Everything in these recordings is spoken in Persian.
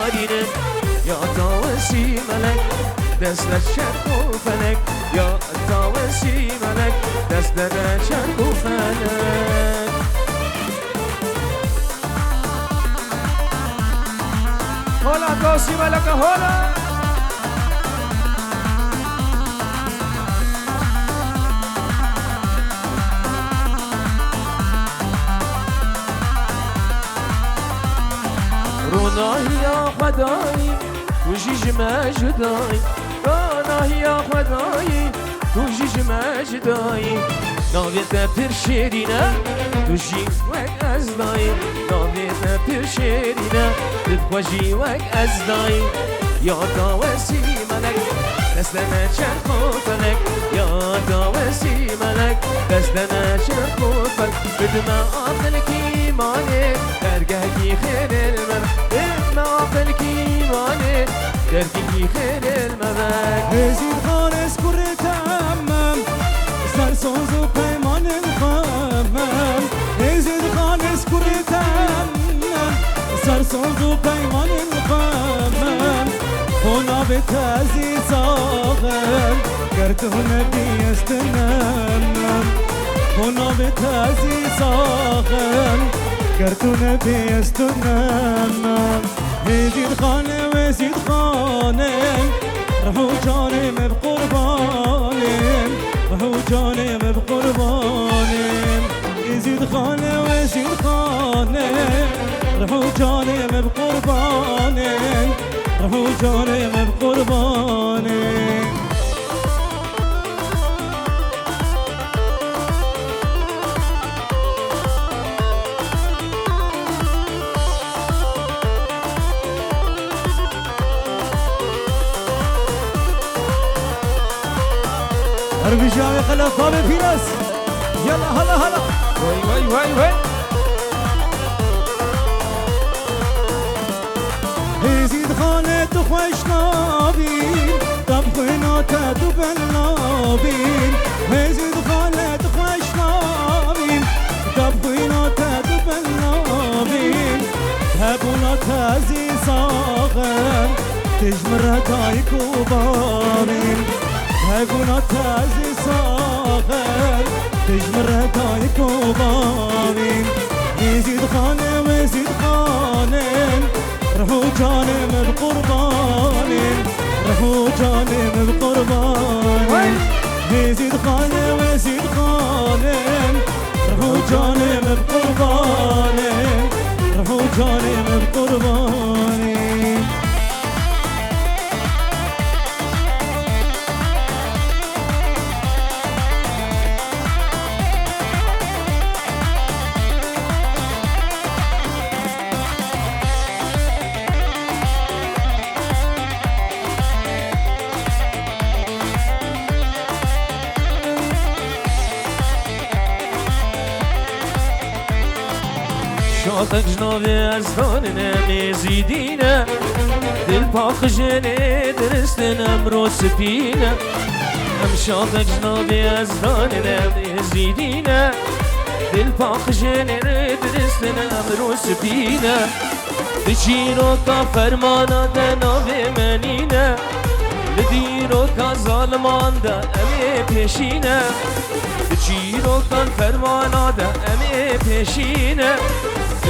دارینه یا تاوسی ملک دست در چرخ و فلک یا تاوسی ملک دست در چرخ و فلک هلا تاوسی ملک هلا روناهی یا خدایی تو جیج مجدایی روناهی یا خدایی تو جیج مجدایی ناویت پر شیرینه تو جی وک از دایی ناویت پر شیرینه دخوشی وک از دایی یا داوسی ملک دستنا چرخ و فلک یا داوسی ملک دستنا چرخ و فلک بدما آقل کی مانه درگهی خیر الملک بدما آقل کی مانه درگهی خیر الملک هزید خانس کره تمام سرسوز و پیمان الخمم هزید خانس کره تمام سرسوز و پیمان الخمم هنا بتازي صاغر كرتون بيستنم هنا بتازي صاغر كرتون بيستنم يزيد خانه ويزيد خانه رحو جانم بقربانم رحو جانم بقربانم يزيد خانه ويزيد خانه رحو جانم بقربانم رحو جانم بقرباني هربي جاوي خلا طابة فيناس يلا هلا هلا وي وي وي وي هزيد خانة خوش نابين طبخنا تدو بالنابين هزيد خانة خوش نابين طبخنا تدو بالنابين هبونا تازي صاغر تجمر هدايك وبابين هبونا تازي صاغر تجمر هدايك وبابين يزيد خانة ويزيد خانة رحو جانم بقرباني رحو جانم بقرباني يزيد خانه ويزيد خانه رحو جانم بقرباني رحو جانم بقرباني شاطك جنابي ازداننا مزيدينا دل باق جني درستنا امرو سبينا ام شاطك جنابي ازداننا مزيدينا دل باق جني درستنا امرو سبينا بچيرو کا فرمانا دنابي منينا لديرو کا ظالمان دا امي پیشینا بچيرو کا فرمانا دا امي پیشینا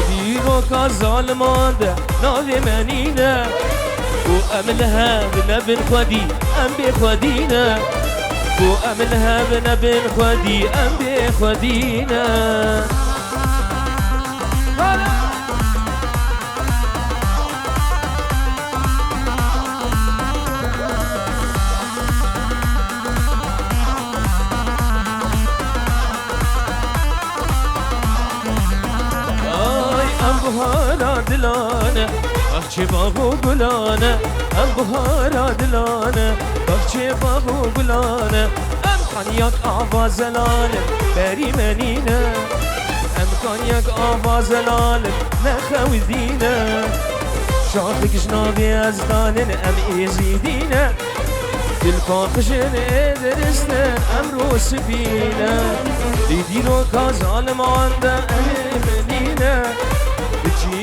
دیرو کا ظالمان ده ناوی منینه و املها بنبن خودی ام بی خودینه و املها بنبن خودی ام بی خودینه بهارا دلانه بخچه باغ و گلانه ام بهارا دلانه بخچه باغ و گلانه ام کنیاک آوازلانه بری منینه ام کنیاک آوازلانه نخویدینه شاطك جنابي ازدانن ام ایزیدینه دل پاقشن درسته امرو سبینه دیدی رو که ظالمان ده ام منینه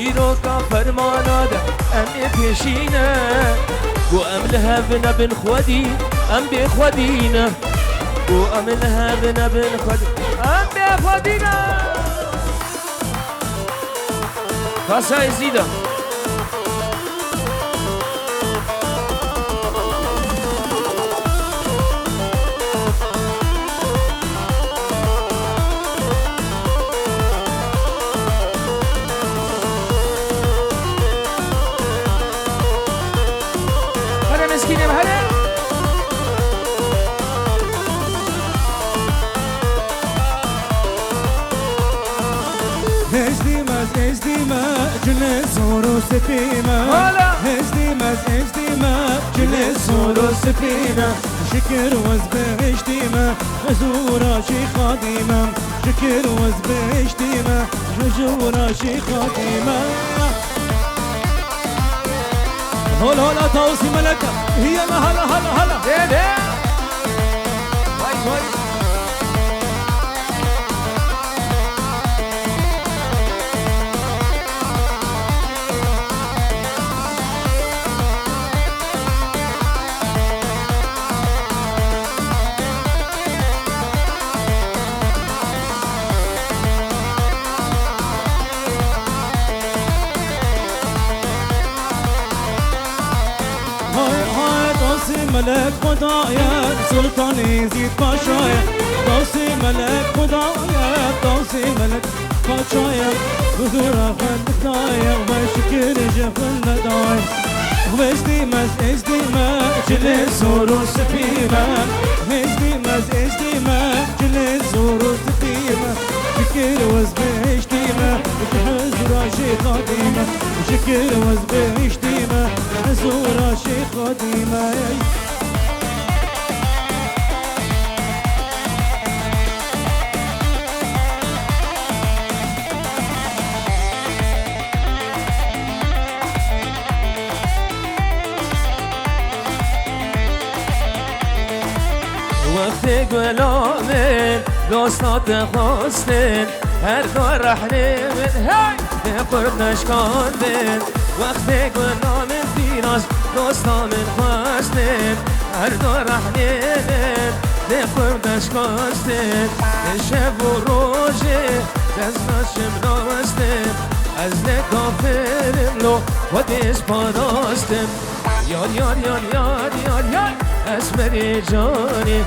چیروکا فرماناده ام پیشینه و ام لهبنا بن خودی ام بی خودینه و ام لهبنا بن خودی ام بی خودینه کاسای زیده مسكينة بهلا ازديمة جلس ورو سفيمة ازديمة جلس ورو سفيمة شكر وزبه اشتيمة غزورة شي خادمة شكر وزبه اشتيمة غزورة شي خادمة هلا هلا توصي ملكة هي هلا هلا هلا واي واي ملك خدايا سلطان يزيد باشايا توصي ملك خدايا توصي ملك باشايا بذورة خدايا وشكر جفل ندايا ازديمة جلس ورو سفيمة ازديمة جلس ورو سفيمة شكر وزبه اشتيمة حزورة شي خادمة شكر وزبه اشتيمة حزورة شي خادمة وقت گلامن دوستات خواستن هر کار رحنه من هی به قرب نشکاندن وقت گلامن پیراز دوستامن خواستن هر کار رحنه من به قرب نشکاستن شب و روزه دستاشم راستن از نکافرم لو و دیز پاراستم یار یار یار یار یار یار اسمر جانه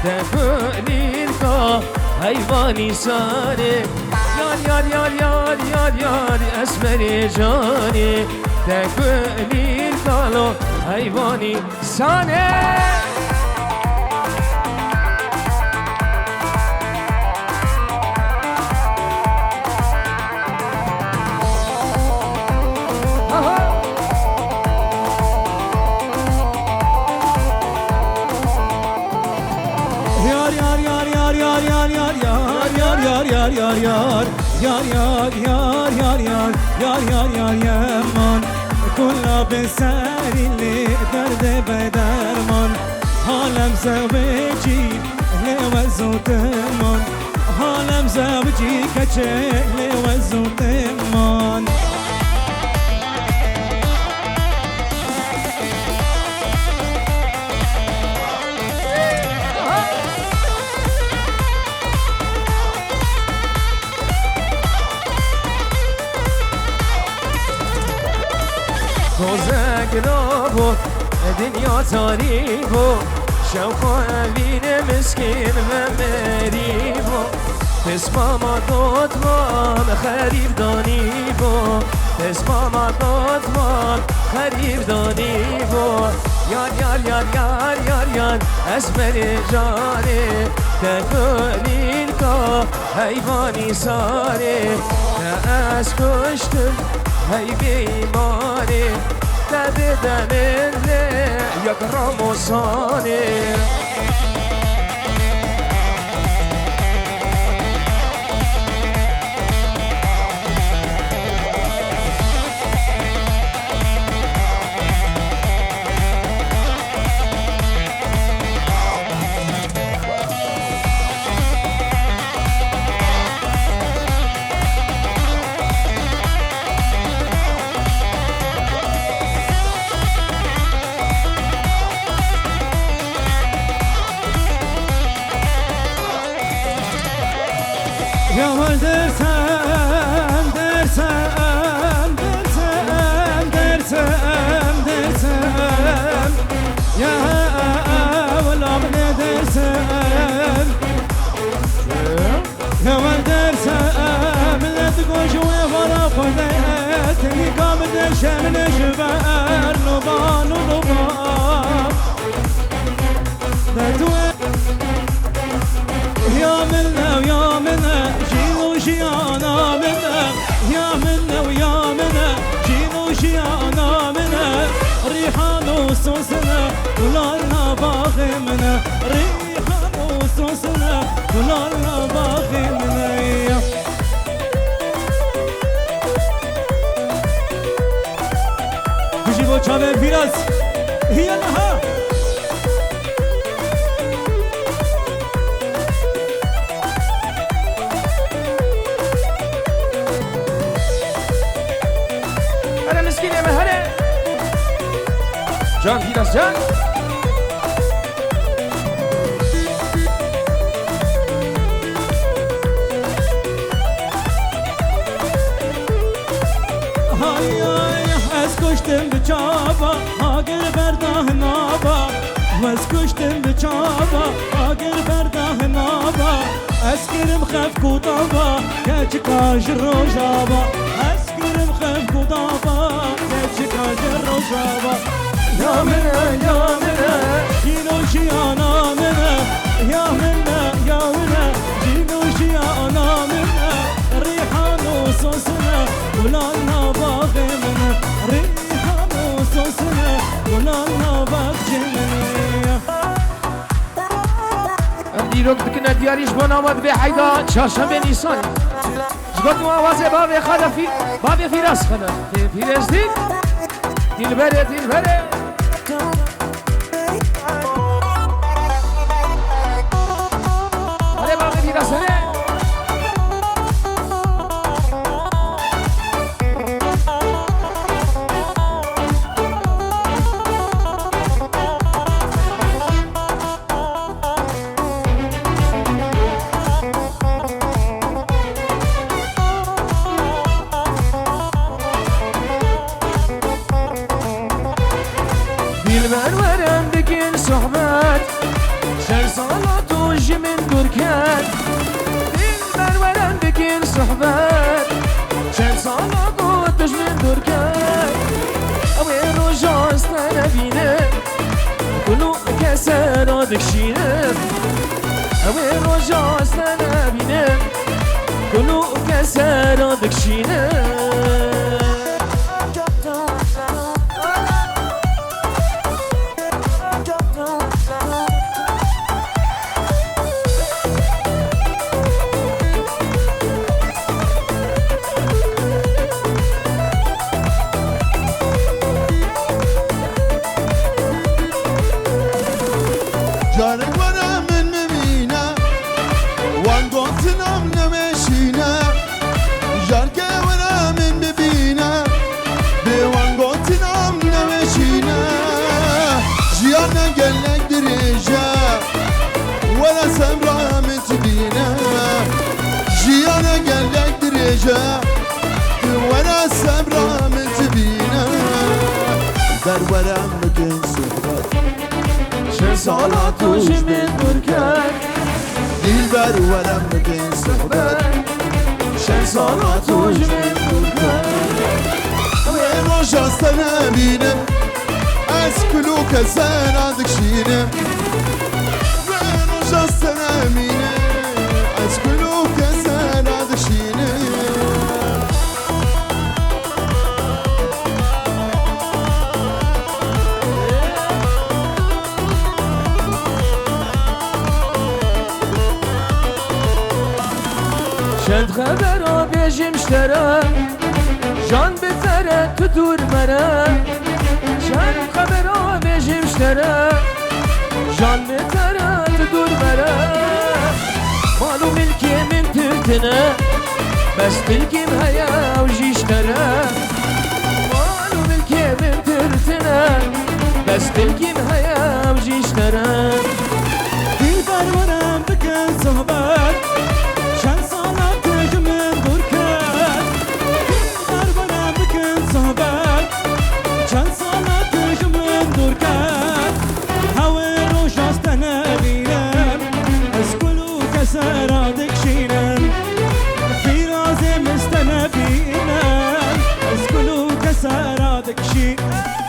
تفنیر کا حیوانی سانه یار یار یار یار یار یار اسمر جانه تفنیر کالو حیوانی سانه يمان كلها بسار اللي درد بدرمان حالم زوجي لوزو تمان حالم زوجي كچه لوزو تمان روزک نابو دنیا تاریکو شوق اوین مسکین و مریبو تسماما دوتمان خریب دانی بو تسماما دوتمان خریب دانی بو یار یار یار یار یار یار اسمر جانه تفنین کا حیوانی ساره نه از کشتم هی بیماری دد دمنده یک راموسانی ريحان وسوسنا ولالنا باغي منا ريحان وسوسنا ولالنا باغي منا بجيبو چاوه فیراز هي لها هلا مسكين يا مهلا جان فيراس جان کشتم به چابا آگر برده نابا وز کشتم به چابا آگر برده نابا اسکرم خف کودابا کچ کاج روزابا اسکرم خف کودابا کچ کاج روزابا یا منه جینو شیانا منه یا منه جینو شیانا منه ریحان و سوسنه ولالنا باغی منه دیروک دکنه دیاریش با نامد به حیدا چهارشنبه نیسان جگات موازه باب خدا باب فیراس خدا فیراس دل بره آره باب فیراس هره صحبت شر صالات وجه من دركات دلبر ورم بكل صحبت شر صالات وجه من دركات اوين رجع استنا بينا كلو كسر دكشينا اوين رجع استنا بينا كلو كسر دكشينا وانا سمرة من تبينا در ورم بكن صحبت شن صالات وش من بركات دل بر ورم بكن صحبت شن صالات وش من بركات وين رجعتنا بينا اسكلوك زانا دكشينا وين رجعتنا بينا اسكلوك زانا دكشينا شد خبر بیجیم شتره جان بتره تو دور مره شد خبر بیجیم شتره جان بتره تو دور مره مالو ملکی من ترتنه بس تلکیم هیا و جیشتره مالو ملکی من ترتنه بس تلکیم هیا و جیشتره دل برورم بکن صحبت شن سالات من دور کرد دل برورم بکن صحبت شن سالات من دور کرد هوای روش است نبینم از کلو کسر دکشینم فیراز مست نبینم از کلو کسر دکشینم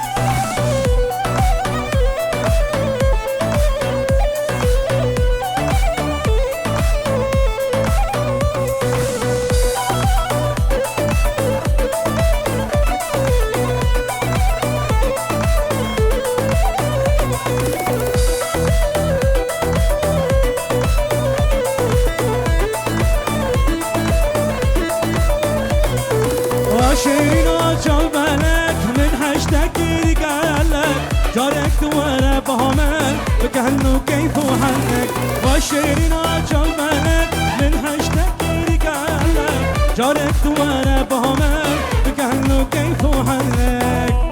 كأنه كيف حنك وشيرنا جنبك من حشتك رجالك جارك وانا بهمك كأنه كيف حنك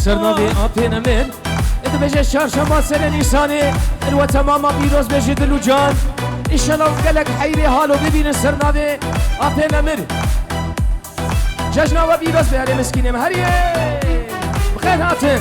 سرنا في آتنا من إذا بجي شارشما سنة نيساني الوتماما بيروز بجي دلو جان إن شاء الله قلق حيري حالو ببين سرنا في آتنا من ججنا وبيروز بهاري مسكيني مهاري بخير هاتن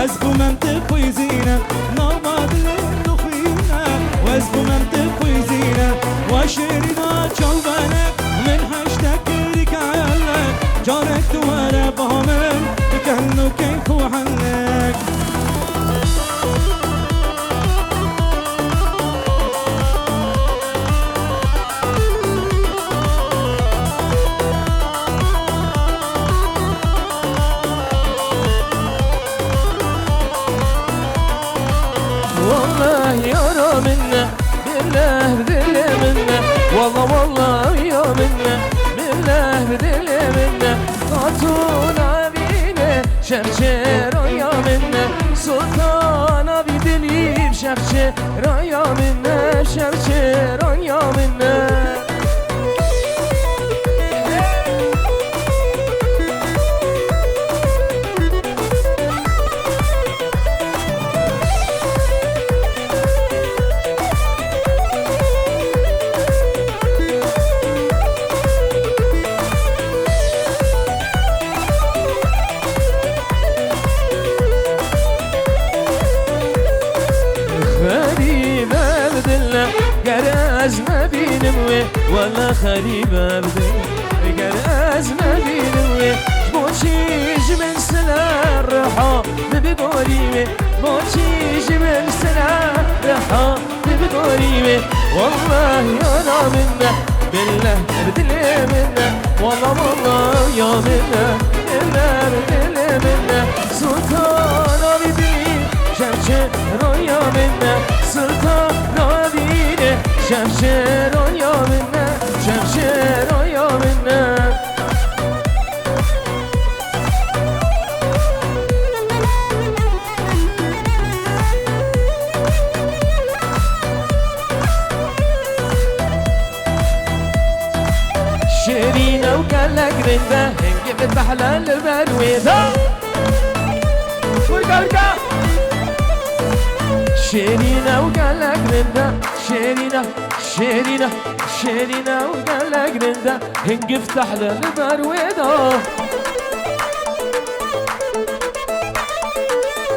وازبو منطق ويزينا نوباد للدخينا وازبو منطق ويزينا وشيرنا جنبك من حشتك رجالك جارك وانا بهمك كأنه كيف حنك والله يا منا بالله بدل منا والله يا منا بالله بدل منا قاتونا بينا شرشر يا منا سلطانا بدلي بشرشر يا منا شرشر يا منا قرز ما بينموي ولا خريبة بدل قرز ما بينموي بوشيج من سنة رحا ببقوريمي بوشيج من سنة رحا ببقوريمي والله يا منا بالله بدل منا والله يا منا بالله بدل منا سلطانا بدلي شرشر يا منا سلطانا بدلي شمشير يا منا شمشير يا منا شيرينا وقالك رنده انقفت بحلال البرويده ورقا شيرينا وقالك رنده شيرينا شيرينا شيرينا وقالك رنده انقفت احلى البرويده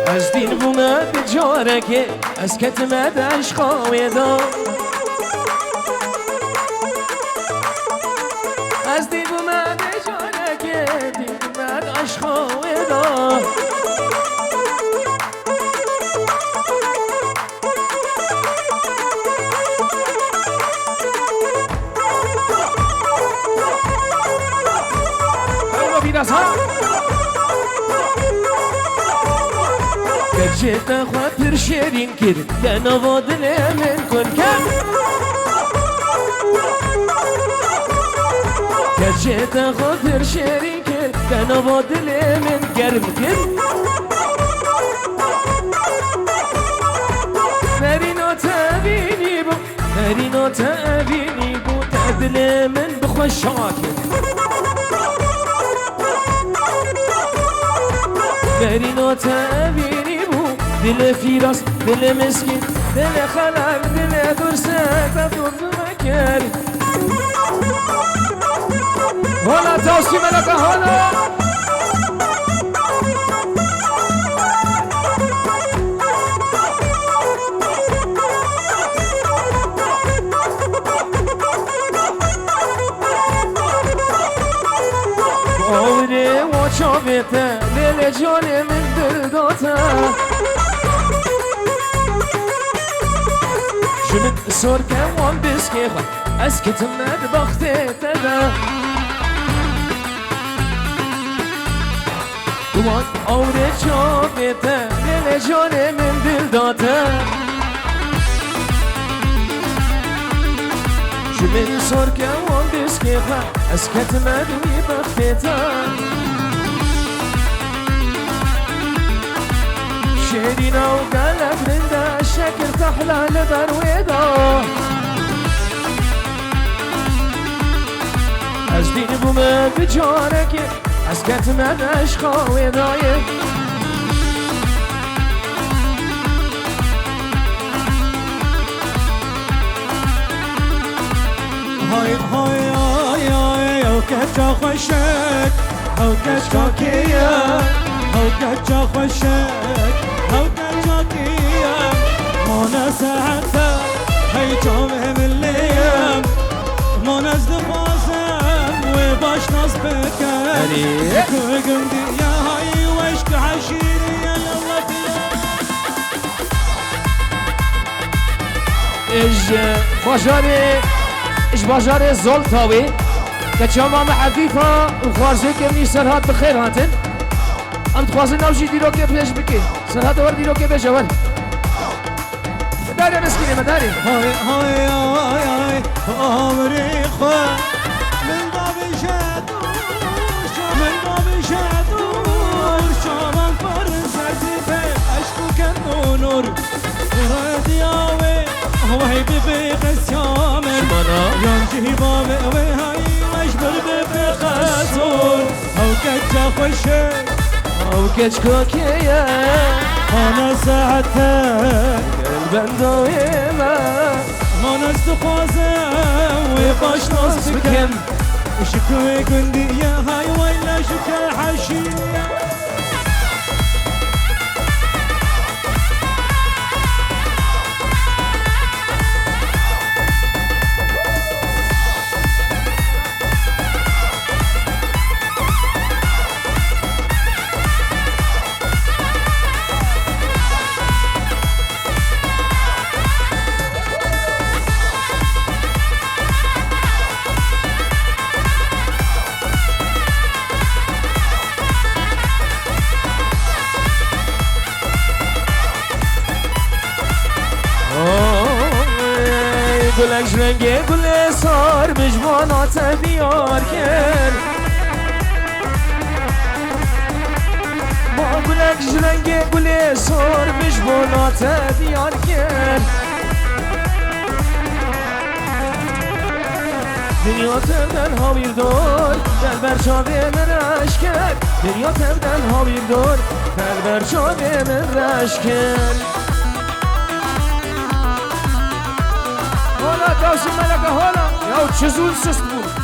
از دین بومد به جارکه از کتمد عشقاویده از دین بومد به جارکه دین بومد عشقاویده جيت خاطر شيرين كده كان فاضل من كل كم جيت خاطر شيرين كده كان فاضل من قرب كده نارينو تابيني بو نارينو تابيني بو تعدل من بخشاكي نارينو تابيني دل فیراس دل مسکین دل خلق دل درسک و دور مکری حالا تاسی ملکه حالا چاوته لیل جان من دل داته جمن سور كوان بسكي خوا اسكت مد بختي تدا دوان اوري چاوته لیل جان من دل داته من صار كوان بسكيخة اسكت مدوي بختيتا شيرينا وقالك رندا الشكر تحلى لبرويدا ازدين بوما بجارك اسكت مداش خاويداي هاي هاي هاي هاي او كجا خوشك او كجا كيا او كجا خوشك او كجا كيا مانا ساعتا هاي جامع من ليام مانا ازدفازم وباش ناس بكم كوكم يا هاي واشك عشيري يا الله ايش بجاري ايش بجاري زولتاوي كتشاما محفيفة وخارجي كمني سرهات بخير هاتن ام تخوازن نوجي ديروكي بيش بكي سرهات ور ديروكي بيش اول مداري مسكيني مداري هاي هاي هاي هاي عمري خوا من باب شادوش من باب شادوش شامن فرزتي في عشق كنور رادياوي وهي بقسيامن ينجي بابي وهي مجبر بقسون او كجا خوشك او كتشكوكيا انا ساعتك البندويما انا استخوازم وباش ناس بكم وشكوي قندي يا هاي ويلا شكا حشية گلک رنگی گل سار بجوانات بیار کرد با گلک رنگی گل سار بجوانات بیار کرد دنیا تبدن هاویر دار در برچاوه من رشک کرد دنیا تبدن هاویر دار در برچاوه من رشک کرد هلا كاسي ملكة هلا يا تشزول سستبول